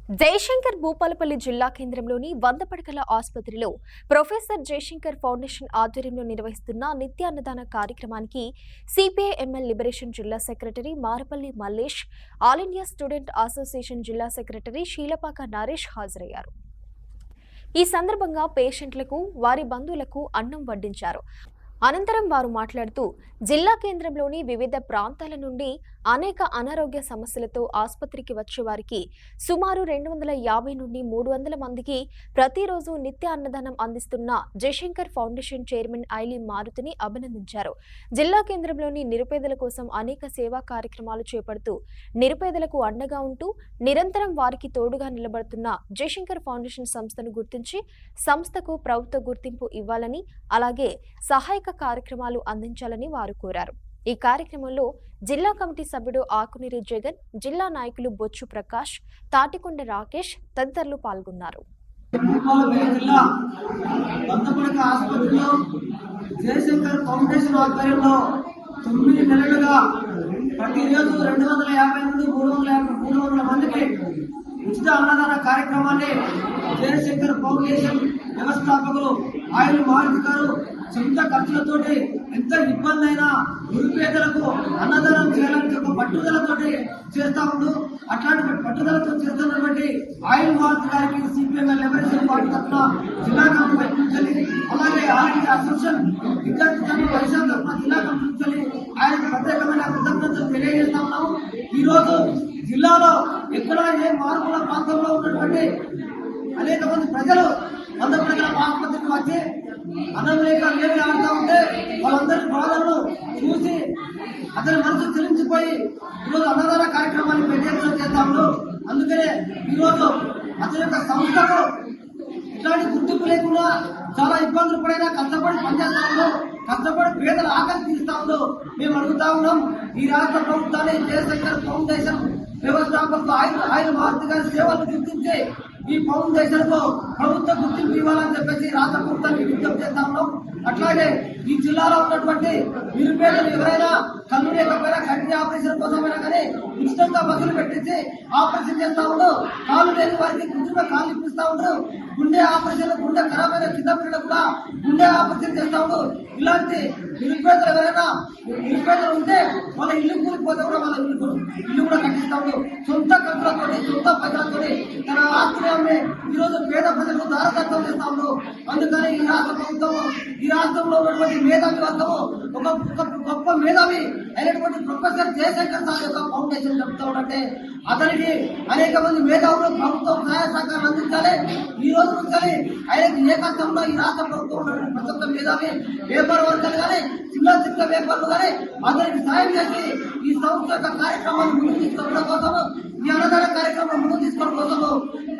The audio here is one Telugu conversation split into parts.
జయశంకర్ భూపాలపల్లి జిల్లా కేంద్రంలోని 100 పడకల ఆసుపత్రిలో ప్రొఫెసర్ జయశంకర్ ఫౌండేషన్ ఆధ్వర్యంలో నిర్వహిస్తున్న నిత్య అన్నదాన కార్యక్రమానికి సిపిఐ ఎంఎల్ లిబరేషన్ జిల్లా secretary Marapalli Mallesh, all India student association జిల్లా సెక్రటరీ శీలపాక నరేష్ హాజరయ్యారు. ఈ సందర్భంగా పేషెంట్లకు, వారి బంధువులకు అన్నం వడ్డించారు. అనంతరం వారు మాట్లాడుతూ జిల్లా కేంద్రంలోని వివిధ ప్రాంతాల నుండి అనేక అనారోగ్య సమస్యలతో ఆసుపత్రికి వచ్చే వారికి సుమారు 250 నుండి 300 మందికి ప్రతిరోజు నిత్య అన్నదానం అందిస్తున్న జయశంకర్ ఫౌండేషన్ చైర్మన్ ఐలి మారుతిని అభినందించారు. జిల్లా కేంద్రంలోని నిరుపేదల కోసం అనేక సేవా కార్యక్రమాలు చేపడుతూ నిరుపేదలకు అండగా ఉంటూ నిరంతరం వారికి తోడుగా నిలబడుతున్న జయశంకర్ ఫౌండేషన్ సంస్థను గుర్తించి సంస్థకు ప్రభుత్వ గుర్తింపు ఇవ్వాలని, అలాగే సహాయక కార్యక్రమాలు అందించాలని వారు కోరారు. ఈ కార్యక్రమంలో జిల్లా కమిటీ సభ్యుడు ఆకునీరు జగన్, జిల్లా నాయకులు బొచ్చు ప్రకాష్, తాటికొండ రాకేష్ తదితరులు పాల్గొన్నారు. జయశంకర్ ఫౌండేషన్ ఆధ్వర్యంలో 9 నెలలుగా ప్రతిరోజు 250 నుండి 300 మందికి ఉచిత అన్నదాన కార్యక్రమాన్ని జయశంకర్ ఫౌండేషన్ వ్యవస్థాపకులు ఆయన మారుతి గారు సొంత ఖర్చులతోటి ఎంత ఇబ్బంది అయినా నిరుపేదలకు అన్నదానం చేయాలని ఒక పట్టుదలతోటి చేస్తా ఉండు. అట్లాంటి పట్టుదలతో చేస్తున్నటువంటి ఆయన మారుతి గారికి సిపిఎం లిబరేషన్ పార్టీ తరఫున జిల్లా కమిటీ, అలాగే ఆర్టీ అసోసియేషన్ విద్యార్థి సంఘం పరిషత్ తరఫున జిల్లా కమిటీ ఆయనకు ప్రత్యేకమైన కృతజ్ఞతలు తెలియజేస్తా ఉన్నాము. ఈరోజు జిల్లాలో ఎక్కడ ఏ మారుమూల ప్రాంతంలో ఉన్నటువంటి అనేక మంది ప్రజలు 100 పడకల ఆసుపత్రికి వచ్చి అన్నం లేక లేని ఆడుతూ ఉంటే వాళ్ళందరి బాధలను చూసి అతని మనసు చెల్లించిపోయి ఈరోజు అన్నదాన కార్యక్రమాన్ని పెట్టేందుకు చేస్తాము. అందుకనే ఈరోజు అతని యొక్క సంస్థకు ఇట్లాంటి గుర్తింపు లేకుండా చాలా ఇబ్బందులు పడైనా కష్టపడి పనిచేస్తా ఉన్నాం, కష్టపడి పేదల ఆకలి తీరుస్తా ఉన్నాం. మేము అడుగుతా ఉన్నాం, ఈ రాష్ట్ర ప్రభుత్వాన్ని జయశంకర్ ఫౌండేషన్ వ్యవస్థాపకులు ఆయన మారుతి గారి సేవలను గుర్తించి ఈ ఫౌండేషన్ కు ప్రభుత్వ గుర్తింపు ఇవ్వాలని చెప్పేసి రాష్ట్ర ప్రభుత్వానికి విజ్ఞప్తి చేస్తా ఉన్నాం. అట్లాగే ఈ జిల్లాలో ఉన్నటువంటి నిరుపేదలు ఎవరైనా కళ్ళు లేకపోయినా కంటి ఆపరేషన్ కోసమైనా కానీ ఉచితంగా బస్సులు పెట్టించి ఆపరేషన్ చేస్తా ఉండరు. కాళ్ళు లేని వారికి కృత్రిమ కాళ్ళు ఇప్పిస్తా ఉండరు. గుండె ఆపరేషన్, గుండె ఖరాబ్ అయిన చిన్న పిల్లలకు కూడా గుండె ఆపరేషన్ చేస్తా ఉండరు. ఇలాంటి నిరుపేదలు ఎవరైనా నిరుపేదలు ఉంటే వాళ్ళ ఇల్లు కూలిపోతే కూడా వాళ్ళ ఇల్లు కూడా కట్టిస్తా ఉండరు. సొంత ఖర్చులతో, సొంత పైసలతో తన ఆస్తిని అమ్మి ఈరోజు పేద ప్రజలకు దారదత్తం చేస్తా ఉండరు. అందుకని ఈ రాష్ట్ర ప్రభుత్వం, ఈ రాష్ట్రంలో ఉన్నటువంటి మేధావి వర్గము ఒక గొప్ప మేధావి అయినటువంటి ప్రొఫెసర్ జయశంకర్ సార్ యొక్క ఫౌండేషన్ చెప్తా ఉంటే అతనికి అనేక మంది మేధావులు ప్రభుత్వం సహాయ సహకారం అందించాలి. ఈ రోజు నుంచి ఆయనకి ఏ కష్టంలో ఈ రాష్ట్ర ప్రభుత్వం ఉన్నటువంటి ప్రతి ఒక్క మేధావి పేపర్ వర్గాలు కానీ చిన్న పేపర్లు కానీ అతనికి సాయం చేసి ఈ సంస్థ యొక్క కార్యక్రమాన్ని ముందుకు తీసుకోవడం కోసము, ఈ అన్నదాన కార్యక్రమం ముందుకు తీసుకోవడం కోసము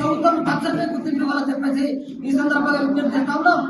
ప్రభుత్వం తక్షణమే గుర్తింపు ఇవ్వాలని చెప్పేసి ఈ సందర్భంగా విజ్ఞప్తి చేస్తా ఉన్నాం.